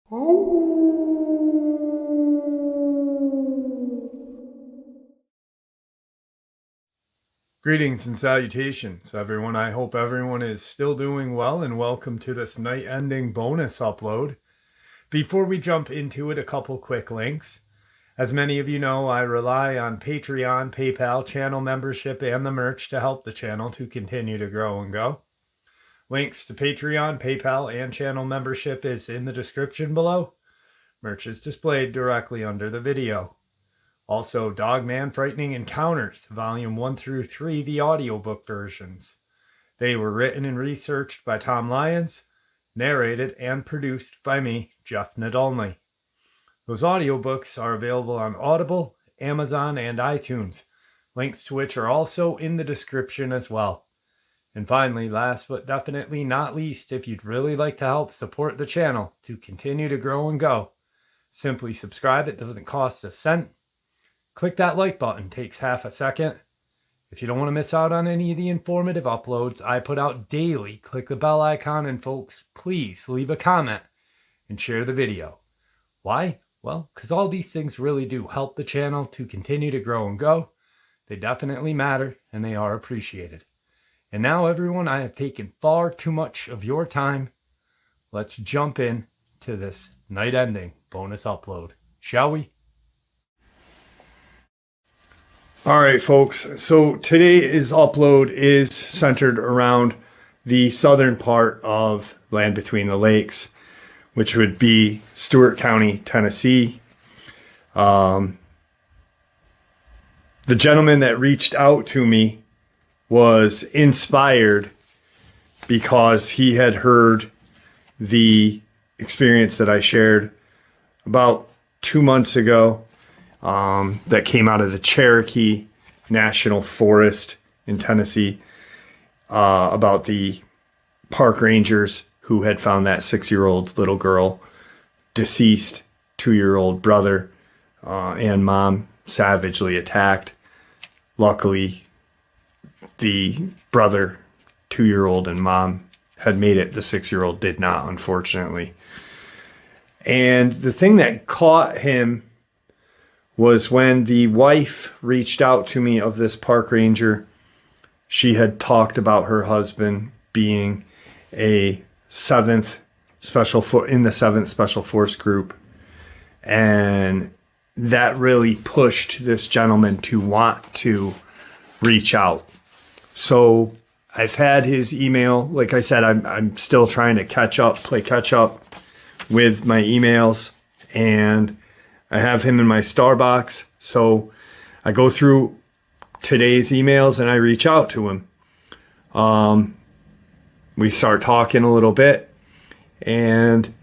Greetings and salutations, everyone. I hope everyone is still doing well, and welcome to this night-ending bonus upload. Before we jump into it, a couple quick links. As many of you know, I rely on Patreon, PayPal, channel membership, and the merch to help the channel to continue to grow and go. Links to Patreon, PayPal, and channel membership is in the description below. Merch is displayed directly under the video. Also, Dogman Frightening Encounters, Volume 1 through 3, the audiobook versions. They were written and researched by Tom Lyons, narrated and produced by me, Jeff Nadolny. Those audiobooks are available on Audible, Amazon, and iTunes, links to which are also in the description as well. And finally, last but definitely not least, if you'd really like to help support the channel to continue to grow and go, simply subscribe. It doesn't cost a cent. Click that like button, takes half a second. If you don't want to miss out on any of the informative uploads I put out daily, click the bell icon, and folks, please leave a comment and share the video. Why? Well, because all these things really do help the channel to continue to grow and go. They definitely matter, and they are appreciated. And now, everyone, I have taken far too much of your time. Let's jump in to this night-ending bonus upload, shall we? All right, folks. So today's upload is centered around the southern part of Land Between the Lakes, which would be Stewart County, Tennessee. The gentleman that reached out to me was inspired because he had heard the experience that I shared about 2 months ago. That came out of the Cherokee National Forest in Tennessee, about the park rangers who had found that 6-year-old little girl, deceased 2-year-old brother, and mom savagely attacked. Luckily, the brother, 2-year-old, and mom had made it. The 6-year-old did not, unfortunately. And the thing that caught him was when the wife reached out to me of this park ranger. She had talked about her husband being in the 7th Special Force Group. And that really pushed this gentleman to want to reach out. So I've had his email. Like I said, I'm still trying to play catch up with my emails, and I have him in my star box, so I go through today's emails and I reach out to him. We start talking a little bit, and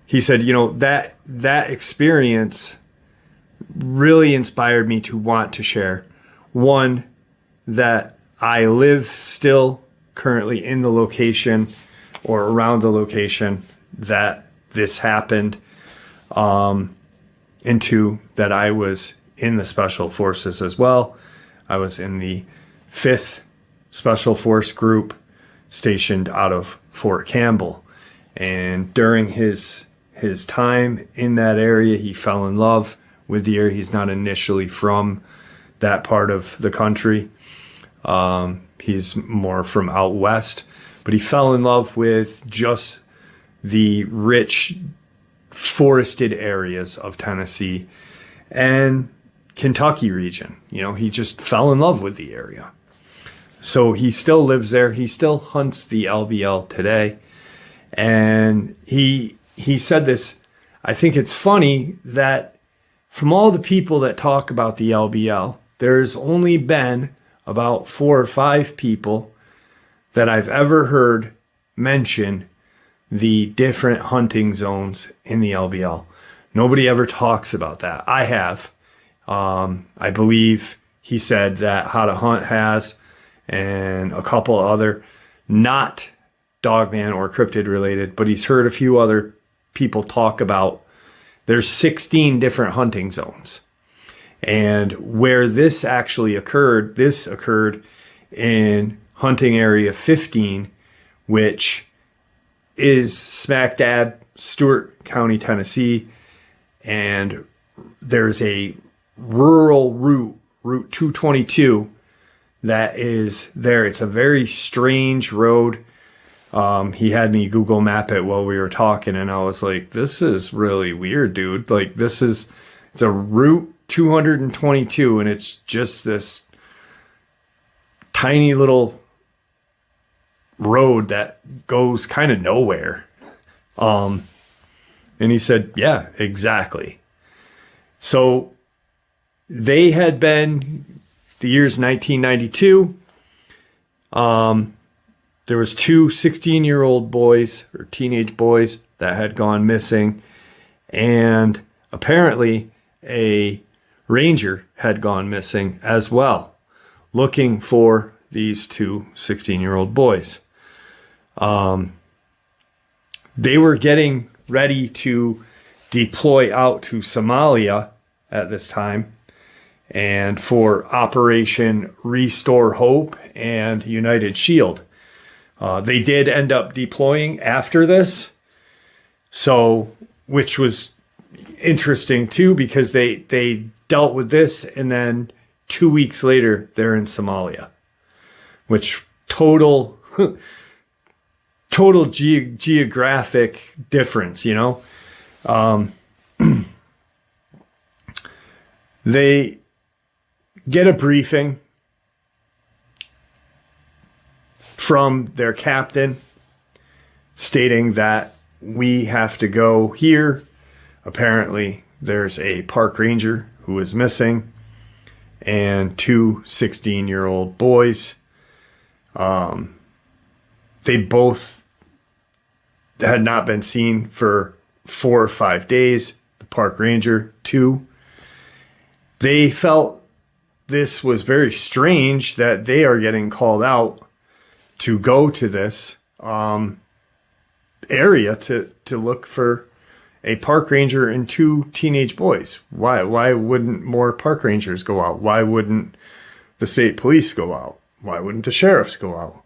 he said, that experience really inspired me to want to share. One, that I live still currently in the location or around the location that this happened. Into that I was in the Special Forces as well. I was in the 5th Special Force Group stationed out of Fort Campbell. And during his time in that area, he fell in love with the area. He's not initially from that part of the country. He's more from out west. But he fell in love with just the rich forested areas of Tennessee and Kentucky region. He just fell in love with the area. So he still lives there. He still hunts the L.B.L. today. And he said this, I think it's funny that from all the people that talk about the L.B.L., there's only been about 4 or 5 people that I've ever heard mention the different hunting zones in the L.B.L. Nobody ever talks about that. I have. I believe he said that How to Hunt has, and a couple other, not Dogman or cryptid related, but he's heard a few other people talk about there's 16 different hunting zones. And where this actually occurred, this occurred in hunting area 15, which is smack dab Stewart County, Tennessee, and there's a rural route, Route 222, that is there. It's a very strange road. He had me Google map it while we were talking, and I was like, this is really weird, dude. Like, it's a Route 222, and it's just this tiny little road that goes kind of nowhere. And he said, yeah, exactly. So they had been the year's 1992. There was two 16-year-old boys or teenage boys that had gone missing, and apparently a ranger had gone missing as well, looking for these two 16-year-old boys. They were getting ready to deploy out to Somalia at this time, and for Operation Restore Hope and United Shield. They did end up deploying after this, so which was interesting too, because they dealt with this, and then 2 weeks later they're in Somalia, which total geographic difference, you know. They get a briefing from their captain stating that we have to go here. Apparently, there's a park ranger who is missing and two 16-year-old boys. They both had not been seen for 4 or 5 days. The park ranger, 2. They felt this was very strange that they are getting called out to go to this area to look for a park ranger and 2 teenage boys. Why wouldn't more park rangers go out? Why wouldn't the state police go out? Why wouldn't the sheriffs go out?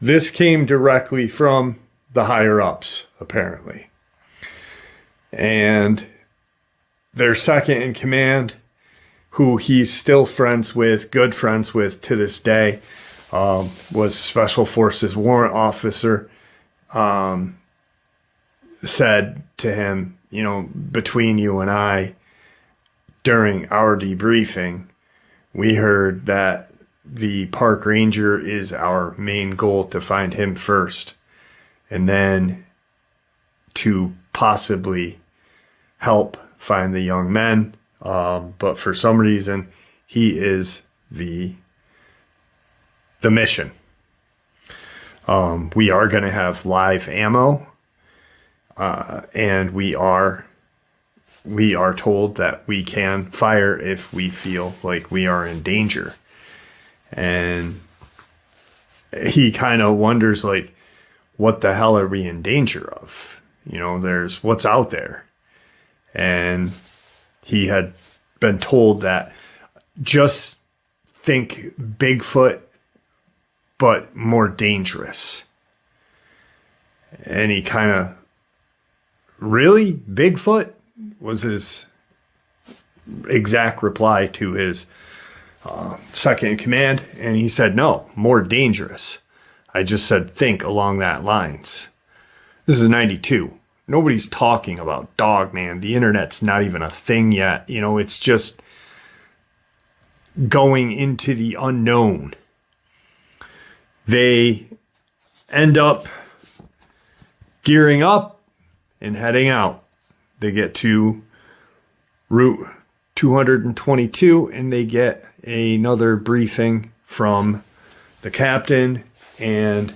This came directly from the higher ups, apparently. And their second in command, who he's still good friends with to this day, was Special Forces warrant officer, said to him, you know, between you and I, during our debriefing, we heard that the park ranger is our main goal, to find him first, and then to possibly help find the young men. But for some reason, he is the mission. We are going to have live ammo, and we are told that we can fire if we feel like we are in danger. And he kind of wonders, like, what the hell are we in danger of? You know, there's what's out there. And he had been told that just think Bigfoot, but more dangerous. And he kind of, really? Bigfoot? Was his exact reply to his second in command. And he said, no, more dangerous. I just said, think along that lines. This is 92. Nobody's talking about Dogman. The internet's not even a thing yet. You know, it's just going into the unknown. They end up gearing up and heading out. They get to Route 222, and they get another briefing from the captain and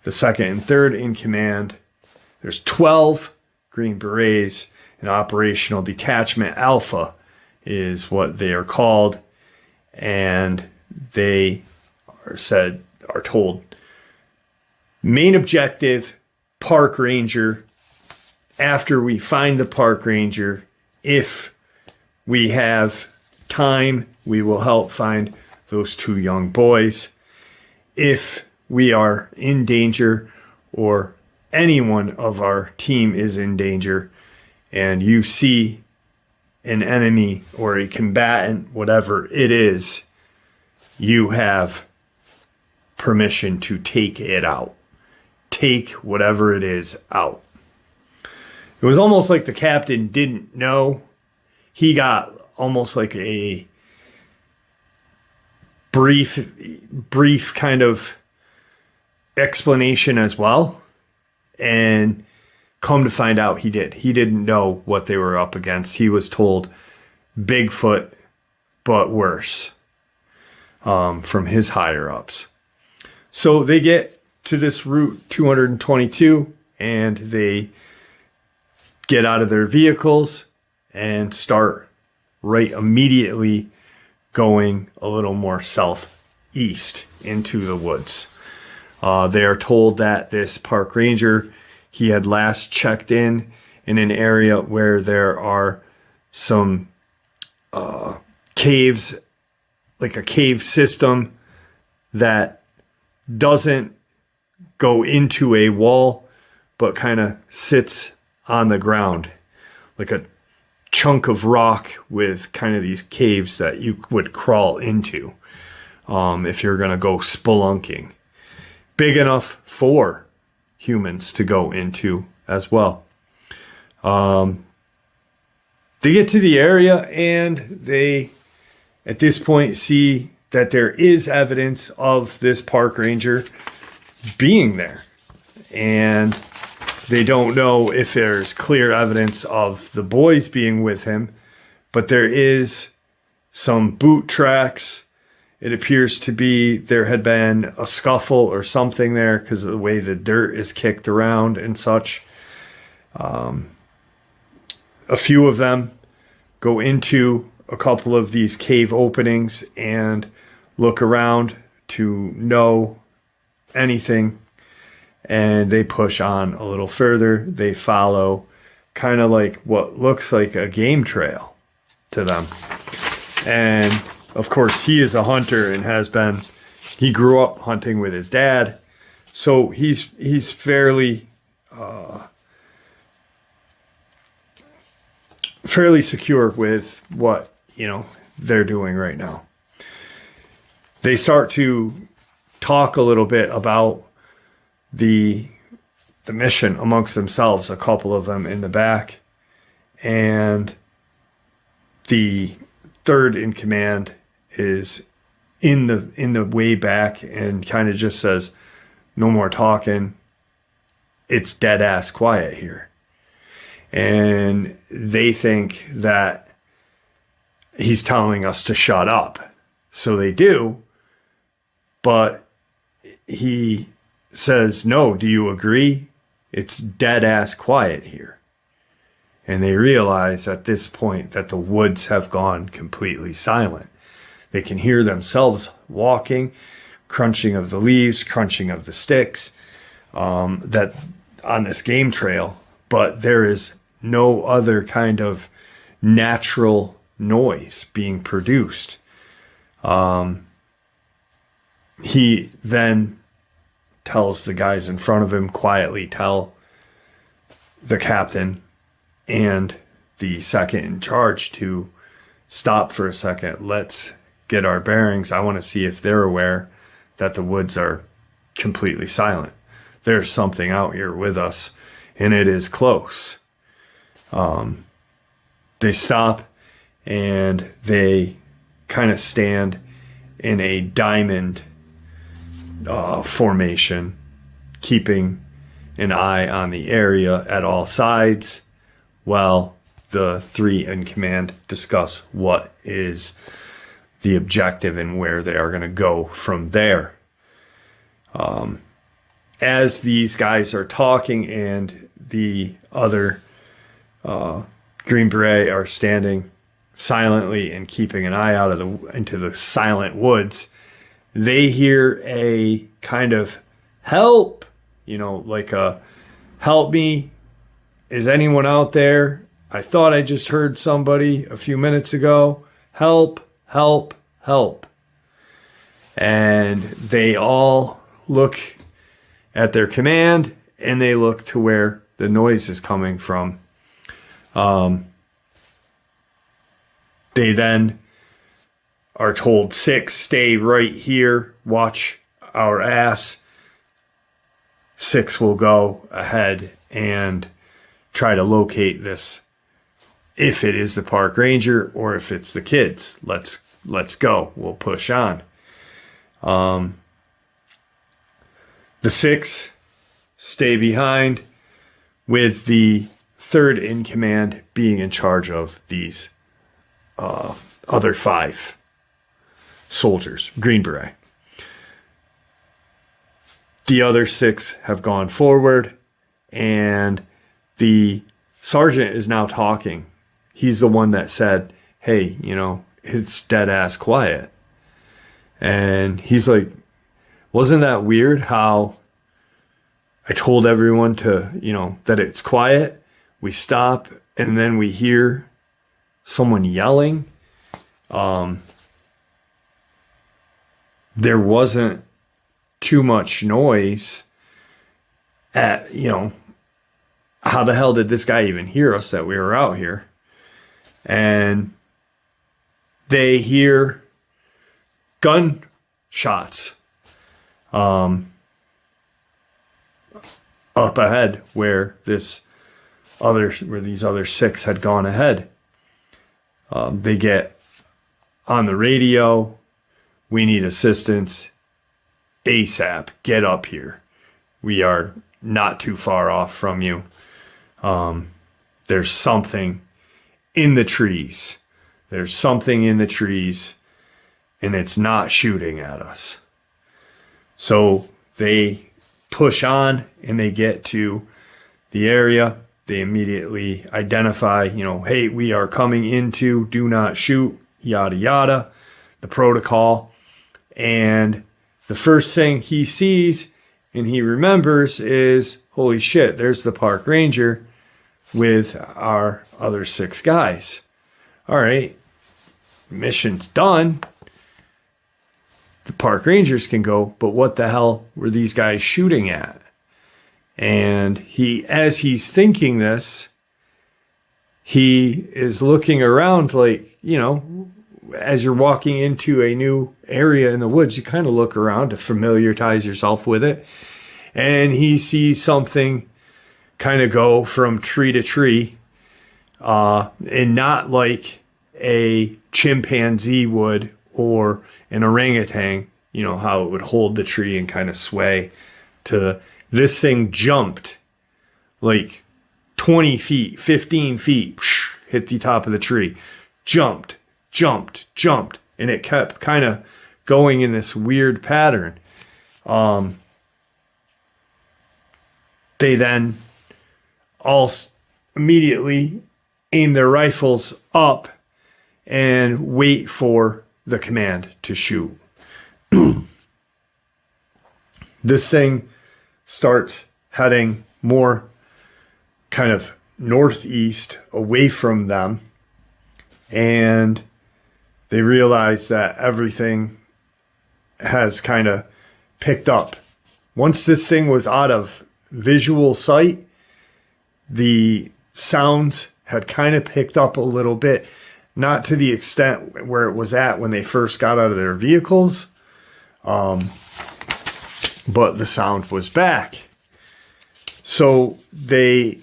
the second and third in command. There's 12 Green Berets, and Operational Detachment Alpha is what they are called. And they are told, main objective, park ranger. After we find the park ranger, if we have time, we will help find those 2 young boys. If we are in danger or any one of our team is in danger and you see an enemy or a combatant, whatever it is, you have permission to take it out. Take whatever it is out. It was almost like the captain didn't know. He got almost like a brief kind of explanation as well. And come to find out, he did. He didn't know what they were up against. He was told Bigfoot, but worse, from his higher ups. So they get to this Route 222 and they get out of their vehicles and start right immediately going a little more southeast into the woods. They are told that this park ranger, he had last checked in an area where there are some caves, like a cave system that doesn't go into a wall, but kind of sits on the ground, like a chunk of rock with kind of these caves that you would crawl into if you're going to go spelunking. Big enough for humans to go into as well. They get to the area and they, at this point, see that there is evidence of this park ranger being there. And they don't know if there's clear evidence of the boys being with him, but there is some boot tracks. It appears to be there had been a scuffle or something there because of the way the dirt is kicked around and such. A few of them go into a couple of these cave openings and look around to know anything. And they push on a little further. They follow kind of like what looks like a game trail to them. And of course, he is a hunter and has been, he grew up hunting with his dad. So he's fairly secure with what, they're doing right now. They start to talk a little bit about the mission amongst themselves, a couple of them in the back, and the third in command is in the way back and kind of just says, no more talking. It's dead ass quiet here. And they think that he's telling us to shut up. So they do, but he says, no, do you agree? It's dead ass quiet here. And they realize at this point that the woods have gone completely silent. They can hear themselves walking, crunching of the leaves, crunching of the sticks, that on this game trail, but there is no other kind of natural noise being produced. He then tells the guys in front of him, quietly tell the captain and the second in charge to stop for a second. Let's get our bearings. I want to see if they're aware that the woods are completely silent. There's something out here with us, and it is close. They stop, and they kind of stand in a diamond formation, keeping an eye on the area at all sides, while the three in command discuss what is the objective and where they are going to go from there. As these guys are talking and the other Green Beret are standing silently and keeping an eye out into the silent woods, they hear a kind of help, like a help me. Is anyone out there? I thought I just heard somebody a few minutes ago. Help, help, help. And they all look at their command and they look to where the noise is coming from. They then are told, 6, stay right here, watch our ass. 6 will go ahead and try to locate this, if it is the park ranger or if it's the kids. Let's go. We'll push on. The 6 stay behind, with the 3rd in command being in charge of these other 5 soldiers, Green Beret. The other 6 have gone forward, and the sergeant is now talking. He's the one that said, hey, it's dead ass quiet. And he's like, wasn't that weird how I told everyone to, that it's quiet? We stop, and then we hear someone yelling. There wasn't too much noise at, how the hell did this guy even hear us that we were out here? And they hear gunshots up ahead where these other 6 had gone ahead. They get on the radio, we need assistance ASAP, get up here. We are not too far off from you. There's something in the trees. There's something in the trees, and it's not shooting at us. So they push on, and they get to the area. They immediately identify, hey, we are coming into, do not shoot, yada, yada, the protocol. And the first thing he sees and he remembers is, holy shit, there's the park ranger with our other 6 guys. All right, mission's done. The park rangers can go, but what the hell were these guys shooting at? And as he's thinking this, he is looking around like, as you're walking into a new area in the woods, you kind of look around to familiarize yourself with it. And he sees something kind of go from tree to tree, and not like a chimpanzee would or an orangutan, how it would hold the tree and kind of sway to. This thing jumped like 20 feet, 15 feet, hit the top of the tree, jumped, and it kept kind of going in this weird pattern. They then all immediately aim their rifles up and wait for the command to shoot. This thing starts heading more kind of northeast away from them, and they realize that everything has kind of picked up. Once this thing was out of visual sight, the sounds had kind of picked up a little bit, not to the extent where it was at when they first got out of their vehicles, but the sound was back. So they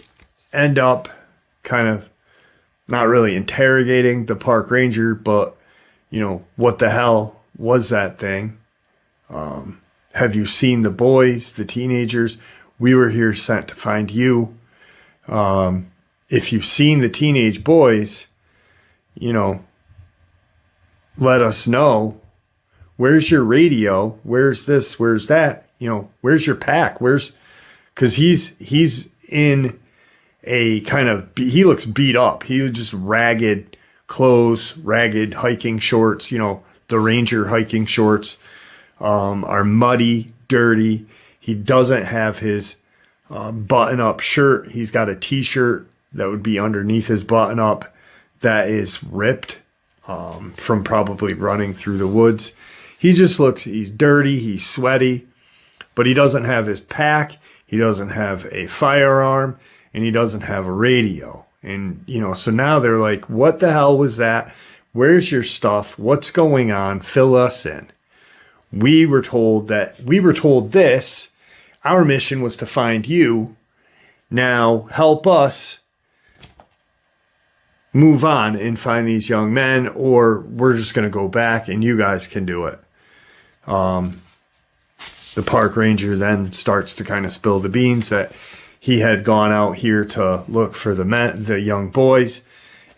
end up kind of not really interrogating the park ranger, but, what the hell was that thing? Have you seen the boys, the teenagers? We were here sent to find you. If you've seen the teenage boys, let us know. Where's your radio? Where's this? Where's that? Where's your pack? Because he's in a kind of, he looks beat up. He was just ragged clothes, ragged hiking shorts. The ranger hiking shorts are muddy, dirty. He doesn't have his button-up shirt. He's got a t-shirt that would be underneath his button-up that is ripped from probably running through the woods. He just looks, he's dirty, he's sweaty, but he doesn't have his pack. he doesn't have a firearm, and he doesn't have a radio. And, so now they're like, what the hell was that? Where's your stuff? What's going on? Fill us in. We were told this. Our mission was to find you. Now help us move on and find these young men, or we're just going to go back and you guys can do it. The park ranger then starts to kind of spill the beans that he had gone out here to look for the young boys.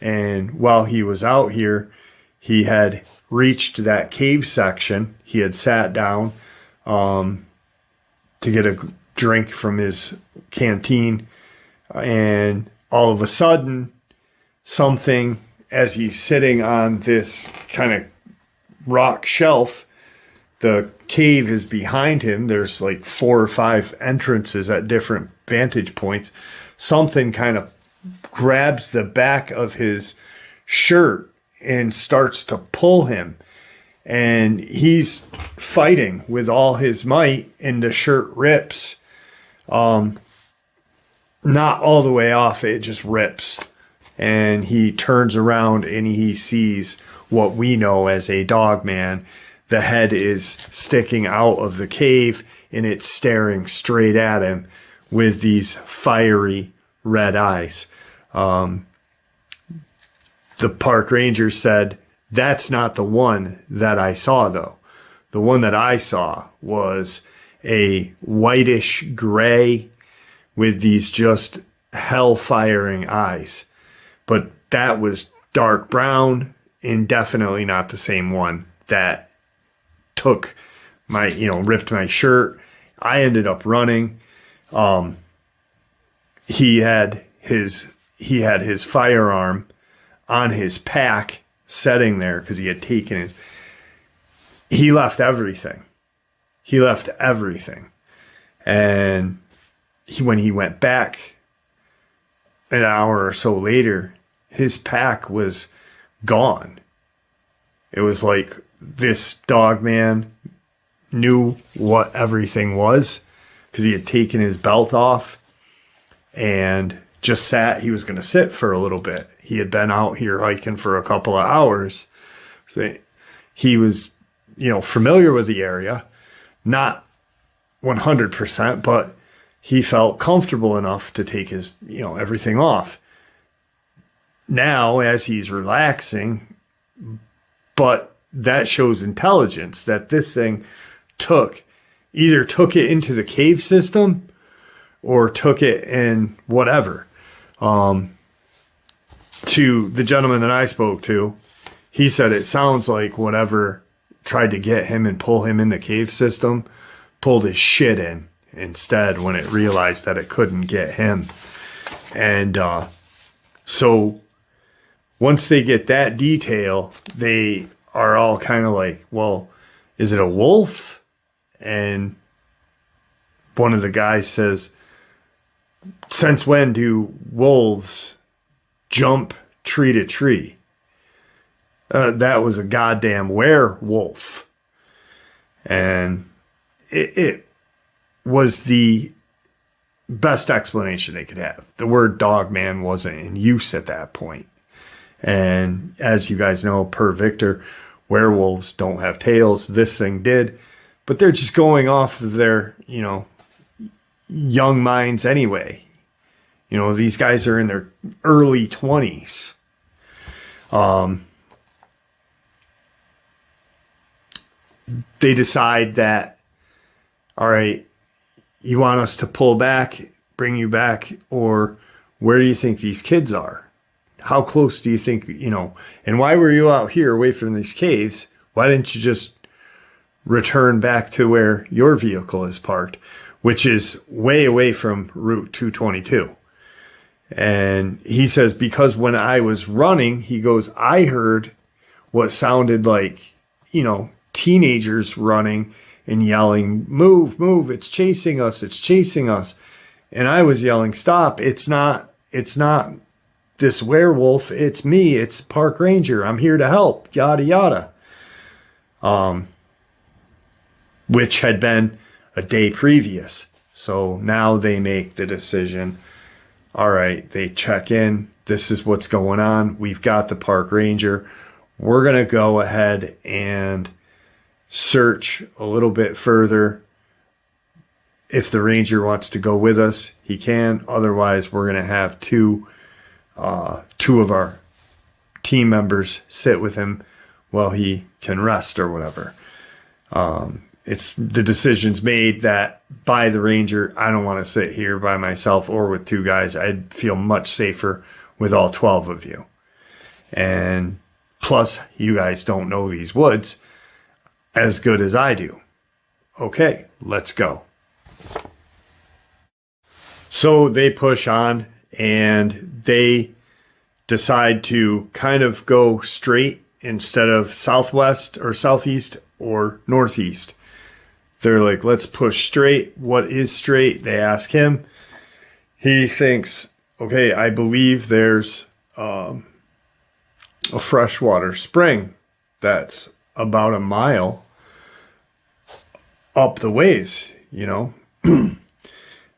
And while he was out here, he had reached that cave section. He had sat down to get a drink from his canteen. And all of a sudden, something, as he's sitting on this kind of rock shelf, the cave is behind him. There's like 4 or 5 entrances at different vantage points. Something kind of grabs the back of his shirt and starts to pull him. And he's fighting with all his might, and the shirt rips. Not all the way off, it just rips. And he turns around and he sees what we know as a Dogman. The head is sticking out of the cave, and it's staring straight at him with these fiery red eyes. The park ranger said, that's not the one that I saw, though. The one that I saw was a whitish gray with these just hell-firing eyes. But that was dark brown, and definitely not the same one that took my, ripped my shirt. I ended up running. He had his firearm on his pack setting there because he had taken he left everything. And when he went back an hour or so later, his pack was gone. It was like this Dogman knew what everything was because he had taken his belt off and just sat. He was going to sit for a little bit. He had been out here hiking for a couple of hours. So he was, familiar with the area, not 100%, but he felt comfortable enough to take his, everything off. Now, as he's relaxing, but that shows intelligence that this thing either took it into the cave system or took it in whatever. To the gentleman that I spoke to, he said it sounds like whatever tried to get him and pull him in the cave system pulled his shit in instead when it realized that it couldn't get him. And so once they get that detail, they are all kind of like, well, is it a wolf? And one of the guys says, since when do wolves jump tree to tree? That was a goddamn werewolf. And it was the best explanation they could have. The word Dogman wasn't in use at that point. And as you guys know, per Victor, werewolves don't have tails. This thing did. But they're just going off of their, young minds anyway. These guys are in their early 20s. They decide that, all right, you want us to pull back, bring you back, or where do you think these kids are? How close do you think, and why were you out here away from these caves? Why didn't you just return back to where your vehicle is parked, which is way away from Route 222? And he says, because when I was running, he goes, I heard what sounded like, teenagers running and yelling, move, move, it's chasing us, it's chasing us. And I was yelling, stop, it's not this werewolf, it's me, it's park ranger, I'm here to help, yada, yada. Which had been a day previous. So now they make the decision. All right, they check in. This is what's going on. We've got the park ranger. We're going to go ahead and search a little bit further. If the ranger wants to go with us, he can. Otherwise, we're going to have two of our team members sit with him while he can rest or whatever. It's the decision's made that by the ranger. I don't want to sit here by myself or with two guys. I'd feel much safer with all 12 of you. And plus, you guys don't know these woods as good as I do. Okay, let's go. So they push on and they decide to kind of go straight instead of southwest or southeast or northeast. They're like, let's push straight. What is straight? They ask him. He thinks, okay, I believe there's a freshwater spring that's about a mile up the ways, you know.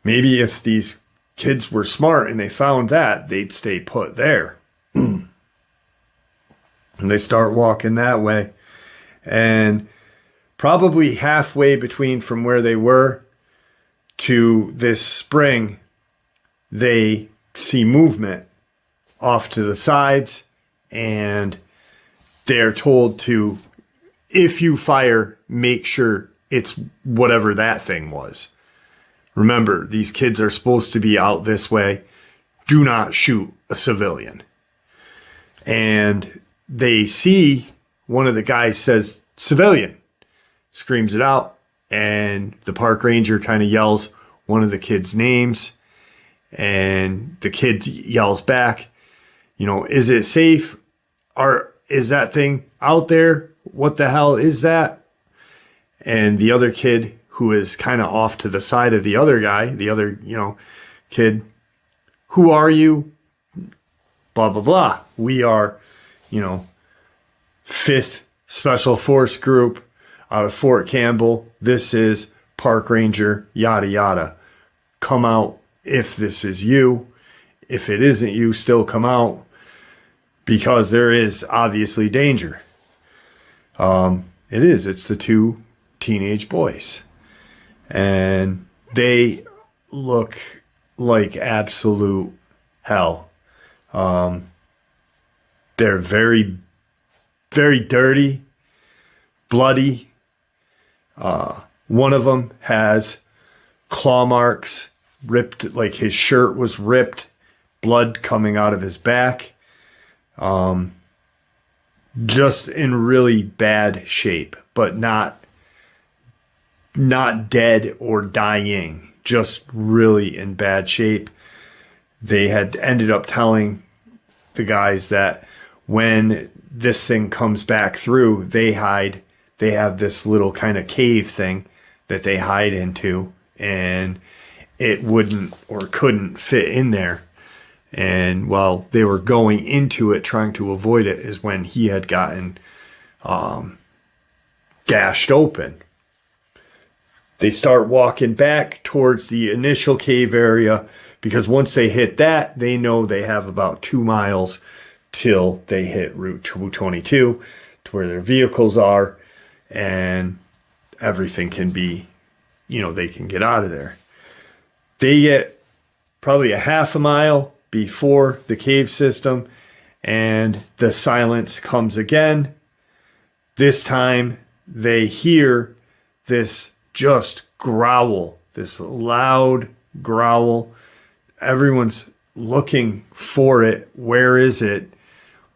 Maybe if these kids were smart and they found that, they'd stay put there. And they start walking that way. And probably halfway between from where they were to this spring, they see movement off to the sides. And they're told to, if you fire, make sure it's whatever that thing was. Remember, these kids are supposed to be out this way. Do not shoot a civilian. And they see one of the guys says, civilian, screams it out. And the park ranger kind of yells one of the kids' names. And the kid yells back, you know, is it safe? Or is that thing out there? What the hell is that? And the other kid, who is kind of off to the side of the other guy, the other, you know, kid, who are you? Blah, blah, blah. We are, you know, 5th Special Force Group out of Fort Campbell. This is Park Ranger, yada, yada. Come out if this is you. If it isn't you, still come out, because there is obviously danger. It's the two teenage boys. And they look like absolute hell. They're very, very dirty, bloody. One of them has claw marks, ripped, like his shirt was ripped, blood coming out of his back. Just in really bad shape, but not dead or dying, just really in bad shape. They had ended up telling the guys that when this thing comes back through, they have this little kind of cave thing that they hide into, and it wouldn't or couldn't fit in there. And while they were going into it, trying to avoid it, is when he had gotten gashed open. They start walking back towards the initial cave area, because once they hit that, they know they have about 2 miles till they hit Route 222 to where their vehicles are, and everything can be, you know, they can get out of there. They get probably a half a mile before the cave system, and the silence comes again. This time they hear this just growl, this loud growl. Everyone's looking for it. Where is it?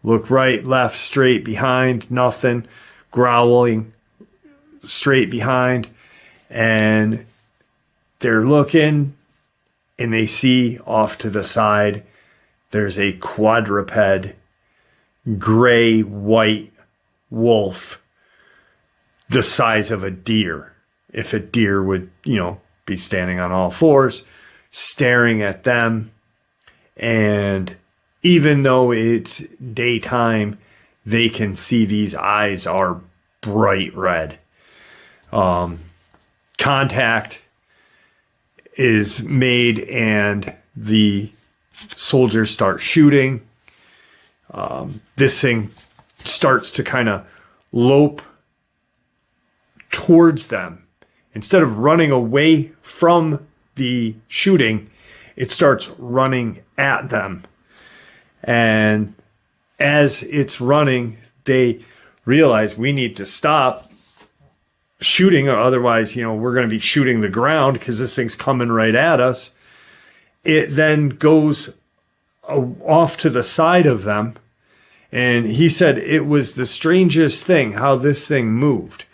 Look right, left, straight, behind, nothing. Growling straight behind. And they're looking, and they see off to the side, there's a quadruped, gray, white wolf, the size of a deer. If a deer would, you know, be standing on all fours, staring at them. And even though it's daytime, they can see these eyes are bright red. Contact is made and the soldiers start shooting. This thing starts to kind of lope towards them. Instead of running away from the shooting, it starts running at them. And as it's running, they realize we need to stop shooting, or otherwise, we're going to be shooting the ground because this thing's coming right at us. It then goes off to the side of them. And he said it was the strangest thing how this thing moved.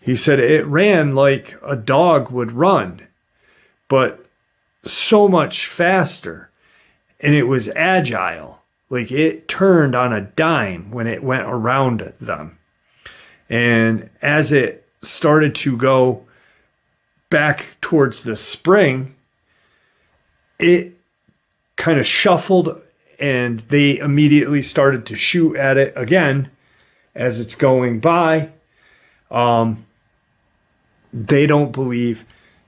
He said it ran like a dog would run, but so much faster. And it was agile. Like it turned on a dime when it went around them. And as it started to go back towards the spring, it kind of shuffled, and they immediately started to shoot at it again as it's going by. They don't believe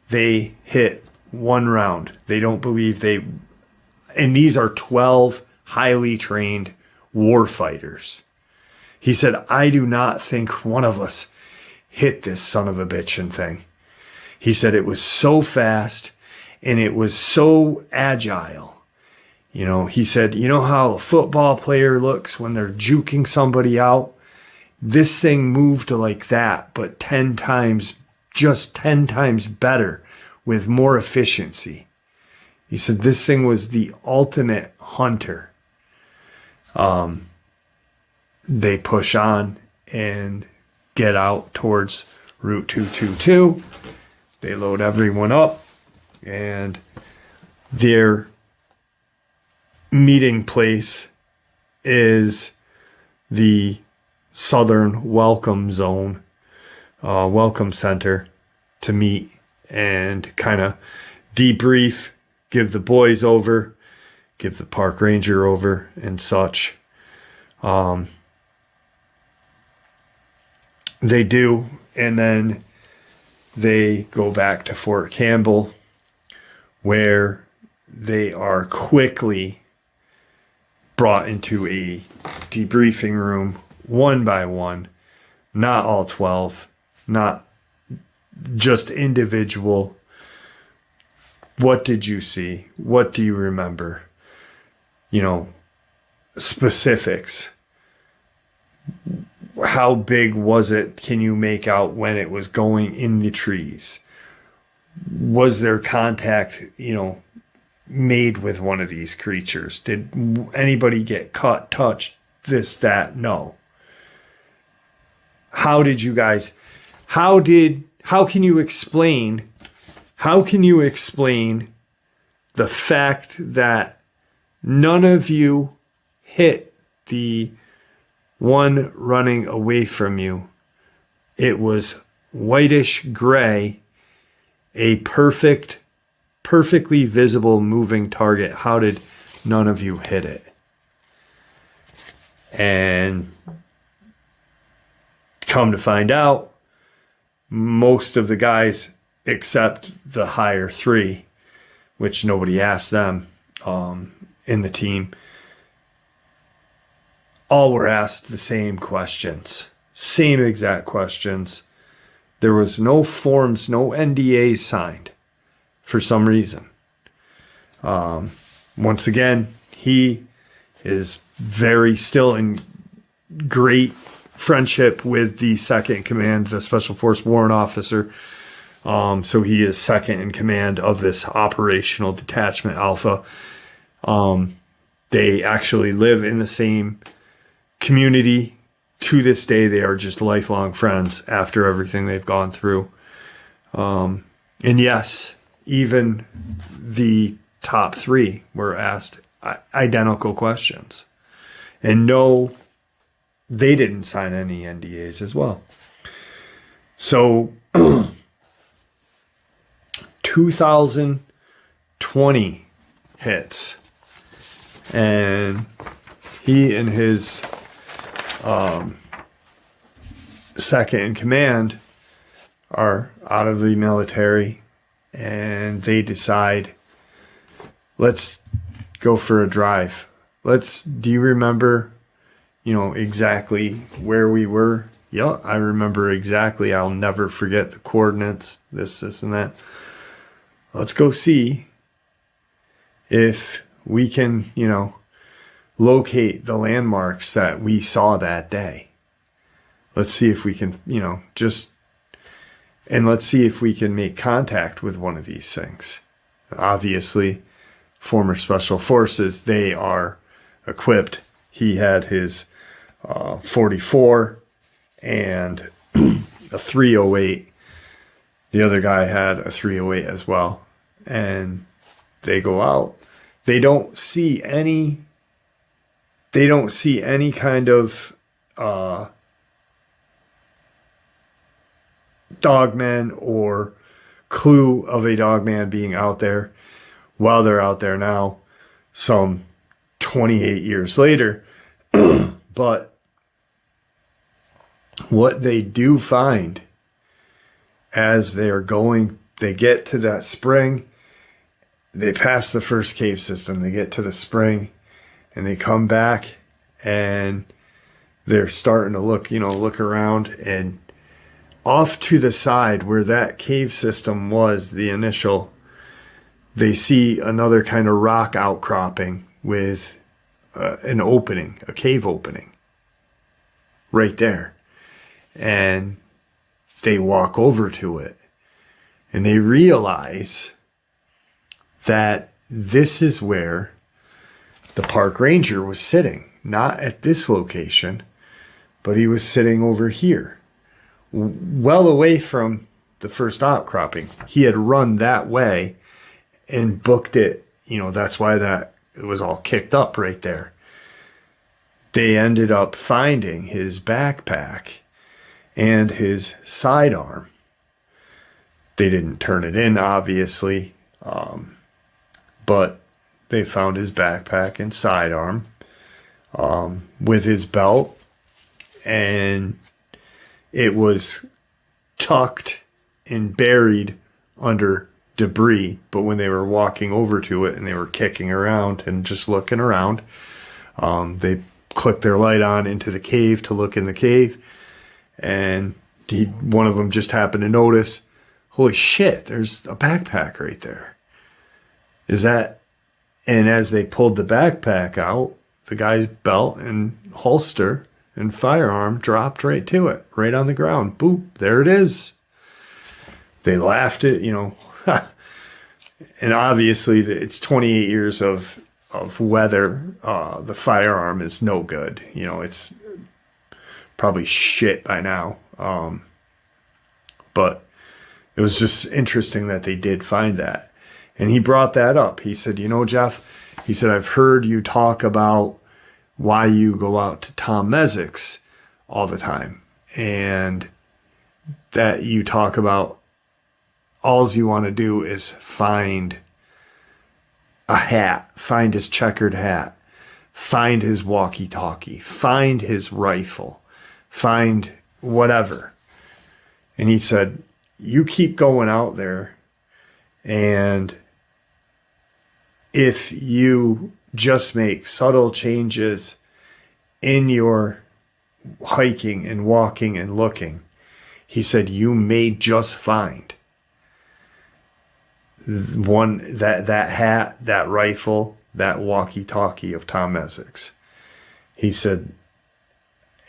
they hit one round. They don't believe and these are 12 highly trained war fighters. He said, I do not think one of us hit this son of a bitchin' thing. He said it was so fast and it was so agile. He said, how a football player looks when they're juking somebody out? This thing moved like that, but 10 times better with more efficiency. He said this thing was the ultimate hunter. They push on and get out towards Route 222. They load everyone up, and their meeting place is the Southern Welcome Zone, Welcome Center, to meet and kind of debrief, give the boys over, give the park ranger over and such. They do, and then they go back to Fort Campbell, where they are quickly brought into a debriefing room one by one, not all 12, not just individual. What did you see? What do you remember? Specifics. How big was it? Can you make out when it was going in the trees? Was there contact, made with one of these creatures? Did anybody get cut, touched, this, that? No. How can you explain the fact that none of you hit the one running away from you? It was whitish gray, a perfectly visible moving target. How did none of you hit it? And come to find out, most of the guys, except the higher three, which nobody asked them in the team, all were asked the same questions, same exact questions. There was no forms, no NDAs signed for some reason. Once again, he is still in great friendship with the second in command, the Special Force Warrant Officer. So he is second in command of this operational detachment Alpha. They actually live in the same community. To this day, they are just lifelong friends after everything they've gone through. And yes, even the top three were asked identical questions. And no, they didn't sign any NDAs as well. So 2020 hits, and he and his second in command are out of the military, and they decide, let's go for a drive. Do you remember, exactly where we were? Yeah, I remember exactly. I'll never forget the coordinates, this, and that. Let's go see if we can, locate the landmarks that we saw that day. Let's see if we can, let's see if we can make contact with one of these things. Obviously, former special forces, they are equipped. He had his 44 and a 308. The other guy had a 308 as well. And they go out. They don't see any kind of dogman or clue of a dogman being out there while they're out there now, some 28 years later. But what they do find as they're going, they get to that spring, they pass the first cave system, they get to the spring, and they come back and they're starting to look around, and off to the side where that cave system was, the initial, they see another kind of rock outcropping with an opening, a cave opening right there. And they walk over to it and they realize that this is where the park ranger was sitting, not at this location, but he was sitting over here, well away from the first outcropping. He had run that way and booked it. That's why it was all kicked up right there. They ended up finding his backpack and his sidearm. They didn't turn it in, obviously, but they found his backpack and sidearm with his belt, and it was tucked and buried under debris. But when they were walking over to it and they were kicking around and just looking around, they clicked their light on into the cave to look in the cave, and one of them just happened to notice, holy shit, there's a backpack right there. And as they pulled the backpack out, the guy's belt and holster and firearm dropped right to it, right on the ground. Boop, there it is. They laughed at, and obviously it's 28 years of weather. The firearm is no good. It's probably shit by now. But it was just interesting that they did find that. And he brought that up. He said, Jeff, he said, I've heard you talk about why you go out to Tom Mezek's all the time. And that you talk about all you want to do is find a hat, find his checkered hat, find his walkie-talkie, find his rifle, find whatever. And he said, you keep going out there, and if you just make subtle changes in your hiking and walking and looking, he said, you may just find that hat, that rifle, that walkie-talkie of Tom Mezek's. He said,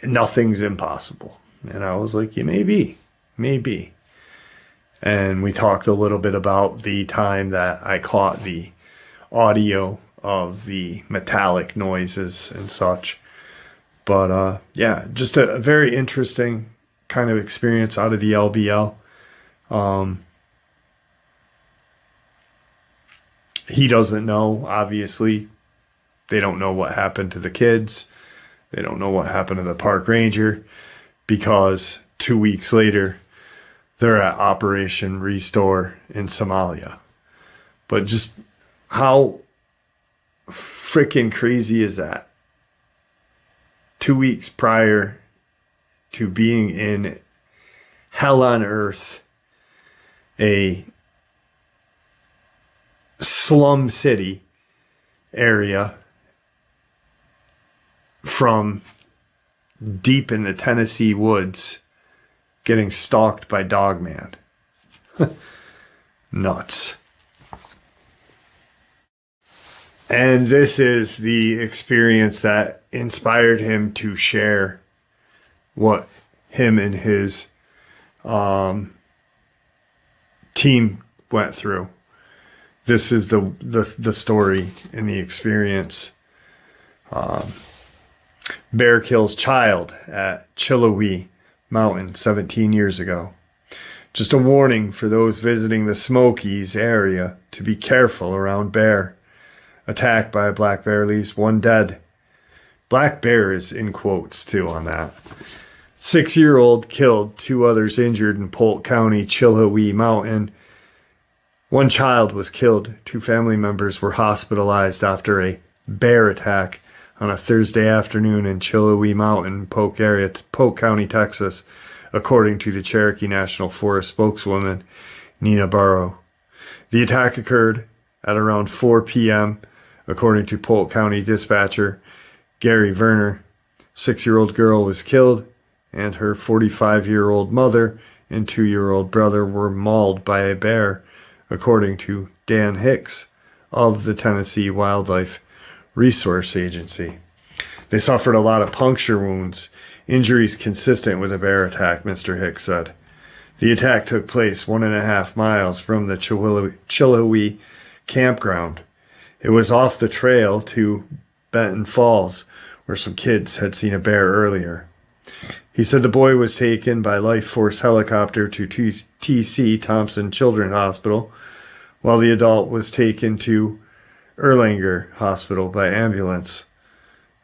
nothing's impossible. And I was like, yeah, maybe. And we talked a little bit about the time that I caught the audio of the metallic noises and such. But yeah, just a very interesting kind of experience out of the L.B.L. He doesn't know, obviously. They don't know what happened to the kids. They don't know what happened to the park ranger, because 2 weeks later, they're at Operation Restore in Somalia. But just how freaking crazy is that? 2 weeks prior to being in hell on earth, a slum city area from deep in the Tennessee woods getting stalked by Dogman. Nuts. And this is the experience that inspired him to share what him and his team went through. This is the story and the experience. Bear kills child at Cherokee Mountain 17 years ago. Just a warning for those visiting the Smokies area to be careful around bear. Attack by a black bear leaves one dead. Black bear is in quotes too on that. 6-year-old killed, 2 others injured in Polk County, Cherokee Mountain. 1 child was killed. 2 family members were hospitalized after a bear attack on a Thursday afternoon in Cherokee Mountain, Polk County, Texas, according to the Cherokee National Forest spokeswoman, Nina Barrow. The attack occurred at around 4 p.m., according to Polk County dispatcher Gary Verner. 6-year-old girl was killed, and her 45-year-old mother and 2-year-old brother were mauled by a bear, according to Dan Hicks of the Tennessee Wildlife Resource Agency. They suffered a lot of puncture wounds, injuries consistent with a bear attack, Mr. Hicks said. The attack took place 1.5 miles from the Cherokee campground. It was off the trail to Benton Falls, where some kids had seen a bear earlier. He said the boy was taken by Life Force helicopter to T.C. Thompson Children's Hospital, while the adult was taken to Erlanger Hospital by ambulance.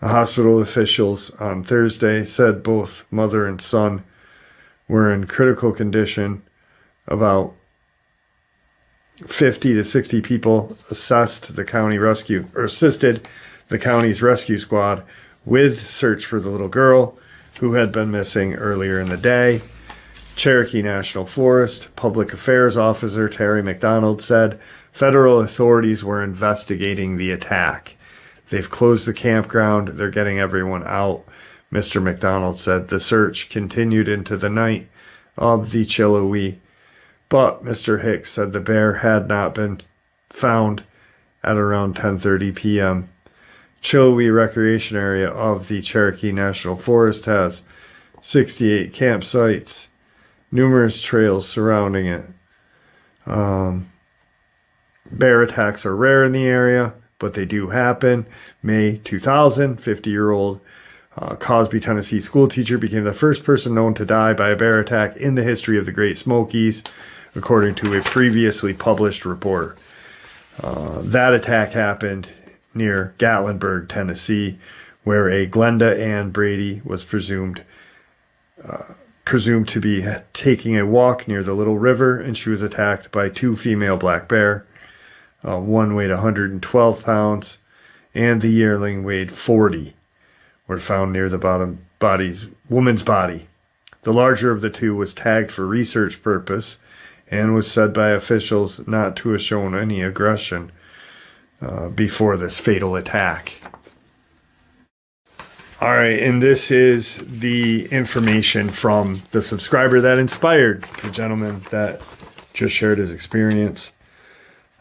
The hospital officials on Thursday said both mother and son were in critical condition. About 50 to 60 people assisted the county's rescue squad with search for the little girl who had been missing earlier in the day. Cherokee National Forest Public Affairs Officer Terry McDonald said federal authorities were investigating the attack. They've closed the campground. They're getting everyone out, Mr. McDonald said. The search continued into the night of the Cherokee, but Mr. Hicks said the bear had not been found at around 10:30 p.m. Cherokee Recreation Area of the Cherokee National Forest has 68 campsites, numerous trails surrounding it. Bear attacks are rare in the area, but they do happen. May 2000, 50-year-old Cosby, Tennessee school teacher became the first person known to die by a bear attack in the history of the Great Smokies, according to a previously published report. That attack happened near Gatlinburg, Tennessee, where a Glenda Ann Brady was presumed to be taking a walk near the Little River, and she was attacked by 2 female black bear. One weighed 112 pounds, and the yearling weighed 40, were found near the woman's body. The larger of the 2 was tagged for research purpose and was said by officials not to have shown any aggression before this fatal attack. All right, and this is the information from the subscriber that inspired the gentleman that just shared his experience.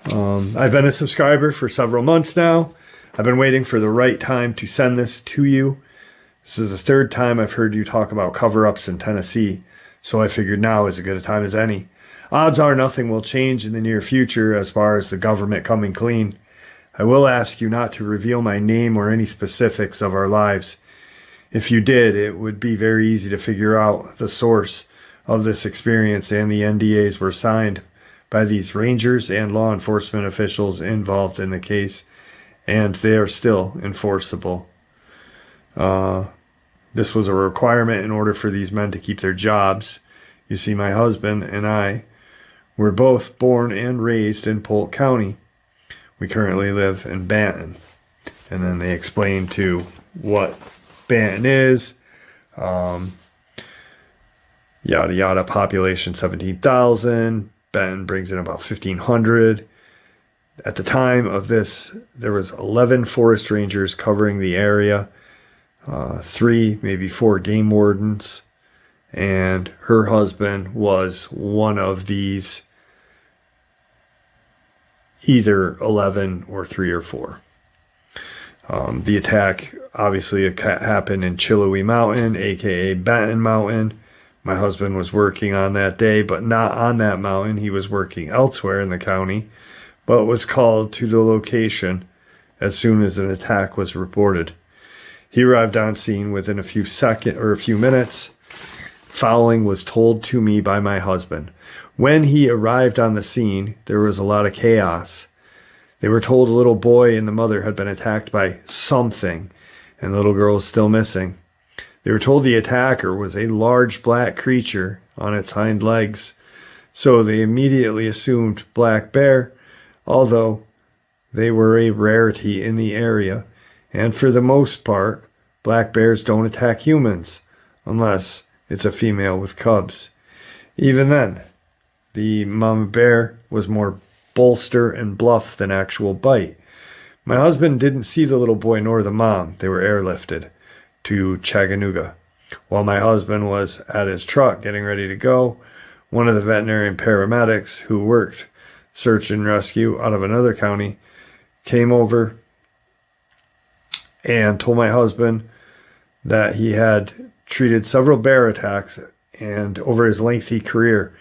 I've been a subscriber for several months now. I've been waiting for the right time to send this to you. This is the 3rd time I've heard you talk about cover-ups in Tennessee, so I figured now is as good a time as any. Odds are nothing will change in the near future as far as the government coming clean. I will ask you not to reveal my name or any specifics of our lives. If you did, it would be very easy to figure out the source of this experience, and the NDAs were signed by these rangers and law enforcement officials involved in the case, and they are still enforceable. This was a requirement in order for these men to keep their jobs. You see, my husband and I were both born and raised in Polk County. We currently live in Banton. And then they explain to what Banton is. Yada yada, population 17,000. Benton brings in about 1,500. At the time of this, there was 11 forest rangers covering the area, 3, maybe 4 game wardens, and her husband was one of these either 11 or 3 or 4. The attack obviously happened in Chiloe Mountain, aka Benton Mountain. My husband was working on that day, but not on that mountain. He was working elsewhere in the county, but was called to the location as soon as an attack was reported. He arrived on scene within a few minutes. Fouling was told to me by my husband. When he arrived on the scene, there was a lot of chaos. They were told a little boy and the mother had been attacked by something, and the little girl is still missing. They were told the attacker was a large black creature on its hind legs, so they immediately assumed black bear, although they were a rarity in the area, and for the most part, black bears don't attack humans, unless it's a female with cubs. Even then, the mama bear was more bolster and bluff than actual bite. My husband didn't see the little boy nor the mom. They were airlifted to Chattanooga. While my husband was at his truck getting ready to go, one of the veterinarian paramedics who worked search and rescue out of another county came over and told my husband that he had treated several bear attacks and over his lengthy career,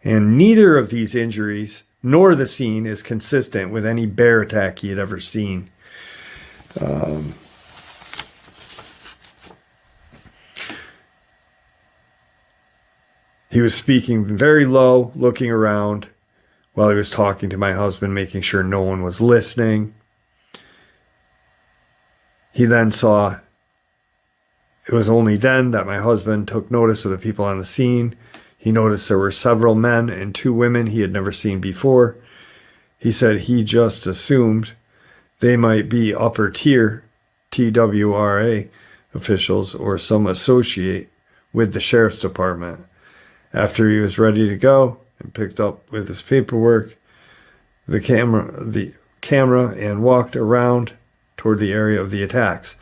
and neither of these injuries nor the scene is consistent with any bear attack he had ever seen. He was speaking very low, looking around while he was talking to my husband, making sure no one was listening. He then saw, it was only then that my husband took notice of the people on the scene. He noticed there were several men and 2 women he had never seen before. He said he just assumed they might be upper tier TWRA officials or some associate with the sheriff's department. After he was ready to go and picked up with his paperwork, the camera and walked around toward the area of the attacks.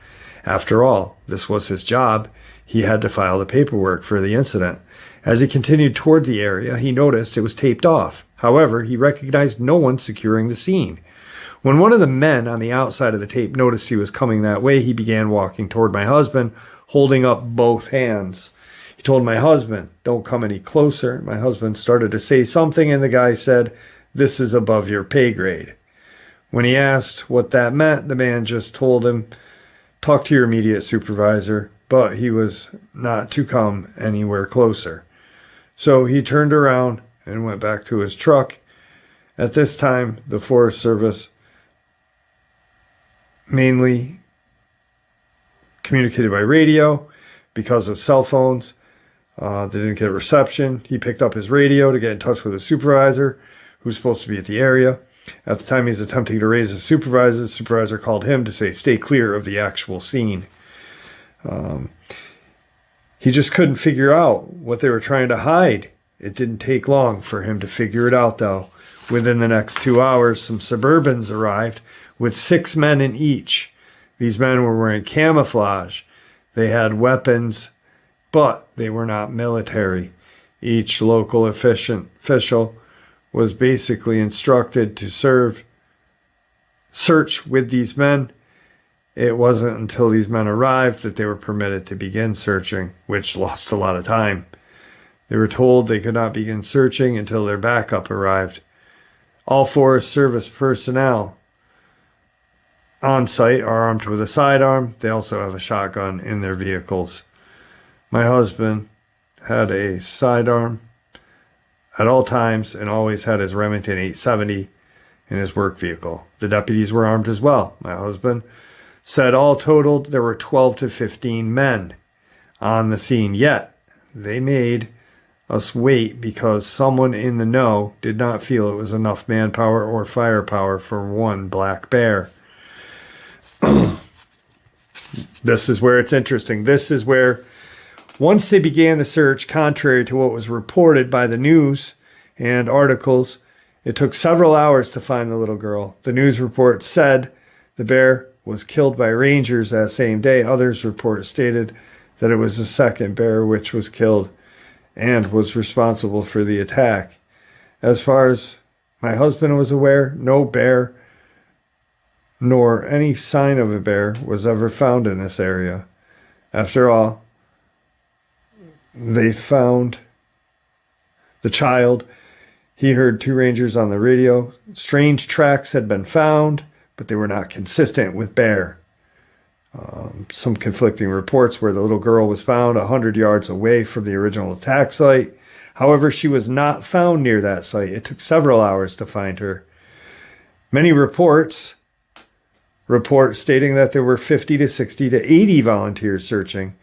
After all, this was his job. He had to file the paperwork for the incident. As he continued toward the area, he noticed it was taped off. However, he recognized no one securing the scene. When one of the men on the outside of the tape noticed he was coming that way, he began walking toward my husband, holding up both hands. He told my husband, "Don't come any closer." My husband started to say something, and the guy said, "This is above your pay grade." When he asked what that meant, the man just told him, "Talk to your immediate supervisor," but he was not to come anywhere closer. So he turned around and went back to his truck. At this time, the Forest Service mainly communicated by radio because of cell phones. They didn't get reception. He picked up his radio to get in touch with his supervisor, who's supposed to be at the area. At the time he's attempting to raise his supervisor, the supervisor called him to say, "Stay clear of the actual scene." He just couldn't figure out what they were trying to hide. It didn't take long for him to figure it out, though. Within the next 2 hours, some Suburbans arrived with 6 men in each. These men were wearing camouflage. They had weapons, but they were not military. Each local official was basically instructed to search with these men. It wasn't until these men arrived that they were permitted to begin searching, which lost a lot of time. They were told they could not begin searching until their backup arrived. All Forest Service personnel on site are armed with a sidearm. They also have a shotgun in their vehicles. My husband had a sidearm at all times and always had his Remington 870 in his work vehicle. The deputies were armed as well. My husband said all totaled there were 12 to 15 men on the scene, yet they made us wait because someone in the know did not feel it was enough manpower or firepower for one black bear. This is where it's interesting. This is where, once they began the search, contrary to what was reported by the news and articles, It took several hours to find the little girl. The news report said the bear was killed by rangers that same day. Others reports stated that it was the second bear which was killed and was responsible for the attack. As far as my husband was aware, no bear nor any sign of a bear was ever found in this area. After all, they found the child. He heard 2 rangers on the radio. Strange tracks had been found, but they were not consistent with bear. Some conflicting reports where the little girl was found 100 yards away from the original attack site. However, she was not found near that site. It took several hours to find her. Many reports stating that there were 50 to 60 to 80 volunteers searching.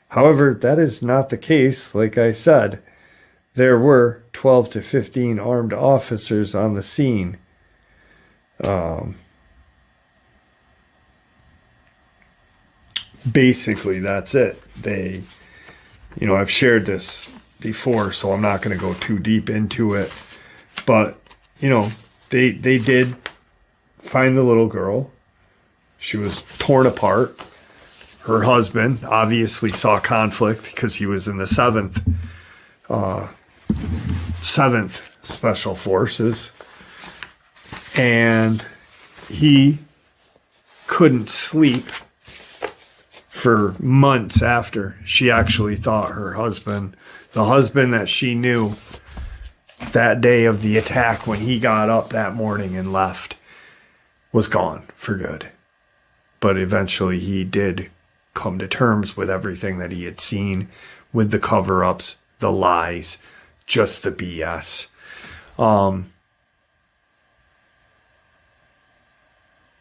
However, that is not the case. Like I said, there were 12 to 15 armed officers on the scene. Basically, that's it. I've shared this before, so I'm not going to go too deep into it. But, they did find the little girl. She was torn apart. Her husband obviously saw conflict because he was in the 7th Special Forces. And he couldn't sleep for months after. She actually thought her husband, the husband that she knew that day of the attack when he got up that morning and left, was gone for good. But eventually he did come to terms with everything that he had seen, with the cover-ups, the lies, just the BS.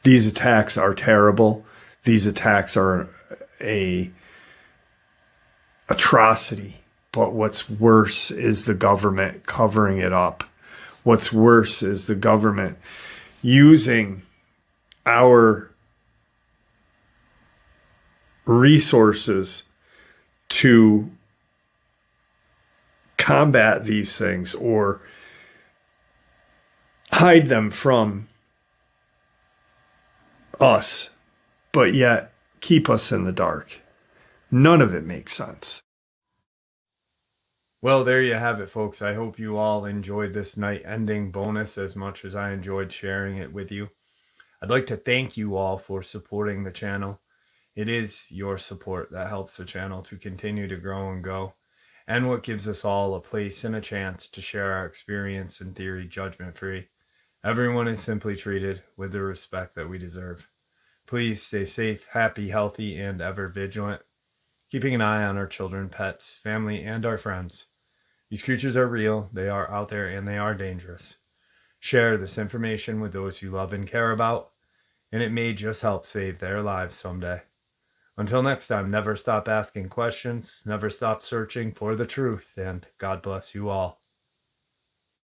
These attacks are terrible. These attacks are a atrocity. But what's worse is the government covering it up. What's worse is the government using our resources to combat these things or hide them from us, but yet keep us in the dark. None of it makes sense. Well, there you have it, folks. I hope you all enjoyed this night ending bonus as much as I enjoyed sharing it with you. I'd like to thank you all for supporting the channel. It is your support that helps the channel to continue to grow and go, and what gives us all a place and a chance to share our experience and theory judgment-free. Everyone is simply treated with the respect that we deserve. Please stay safe, happy, healthy, and ever vigilant, keeping an eye on our children, pets, family, and our friends. These creatures are real, they are out there, and they are dangerous. Share this information with those you love and care about, and it may just help save their lives someday. Until next time, never stop asking questions, never stop searching for the truth, and God bless you all.